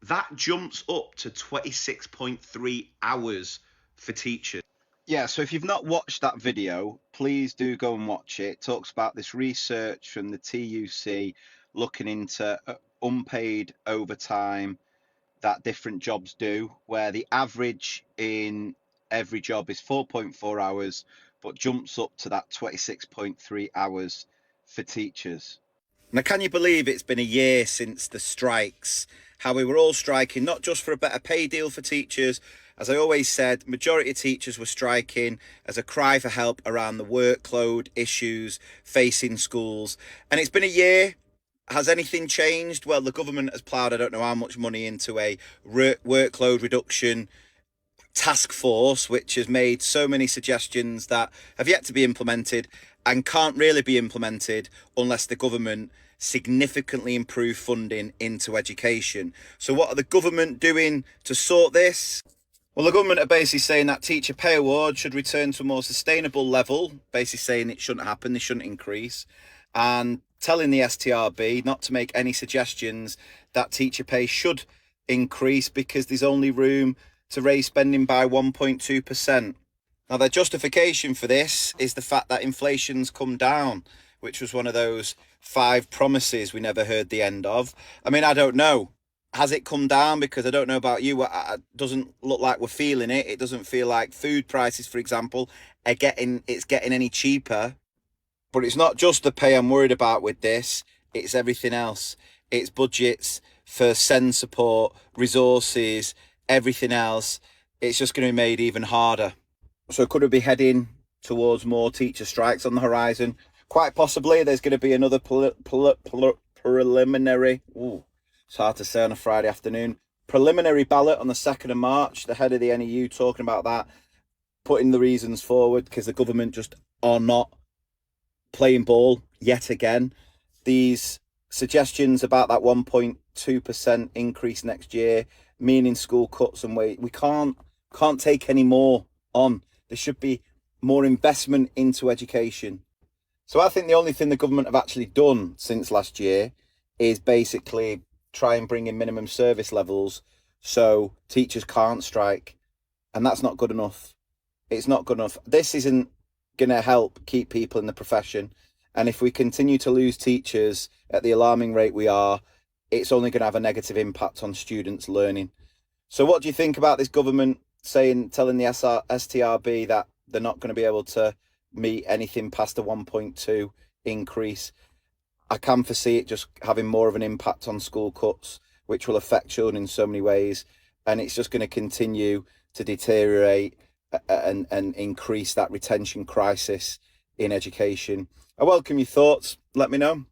that jumps up to 26.3 hours for teachers. Yeah, so if you've not watched that video, please do go and watch it. It talks about this research from the TUC looking into unpaid overtime that different jobs do, where the average in every job is 4.4 hours, but jumps up to that 26.3 hours for teachers. Now, can you believe it's been a year since the strikes? How we were all striking, not just for a better pay deal for teachers. As I always said, majority of teachers were striking as a cry for help around the workload issues facing schools. And it's been a year. Has anything changed? Well, the government has ploughed I don't know how much money into a workload reduction task force, which has made so many suggestions that have yet to be implemented and can't really be implemented unless the government significantly improve funding into education. So what are the government doing to sort this? Well, the government are basically saying that teacher pay award should return to a more sustainable level, basically saying it shouldn't happen, they shouldn't increase, and telling the STRB not to make any suggestions that teacher pay should increase because there's only room to raise spending by 1.2%. Now, their justification for this is the fact that inflation's come down, which was one of those 5 promises we never heard the end of. I mean, I don't know. Has it come down? Because I don't know about you, it doesn't look like we're feeling it. It doesn't feel like food prices, for example, getting any cheaper. But it's not just the pay I'm worried about with this, it's everything else. It's budgets for SEND support, resources, everything else. It's just going to be made even harder. So could we be heading towards more teacher strikes on the horizon? Quite possibly. There's going to be another preliminary, it's hard to say on a Friday afternoon, preliminary ballot on the 2nd of March. The head of the NEU talking about that, putting the reasons forward because the government just are not playing ball yet again. These suggestions about that 1.2% increase next year, meaning school cuts and wait, we can't take any more on. There should be more investment into education. So I think the only thing the government have actually done since last year is basically try and bring in minimum service levels so teachers can't strike. And that's not good enough. It's not good enough. This isn't going to help keep people in the profession. And if we continue to lose teachers at the alarming rate we are, it's only going to have a negative impact on students' learning. So what do you think about this government telling the STRB that they're not going to be able to meet anything past a 1.2 increase? I can foresee it just having more of an impact on school cuts, which will affect children in so many ways. And it's just going to continue to deteriorate and increase that retention crisis in education. I welcome your thoughts. Let me know.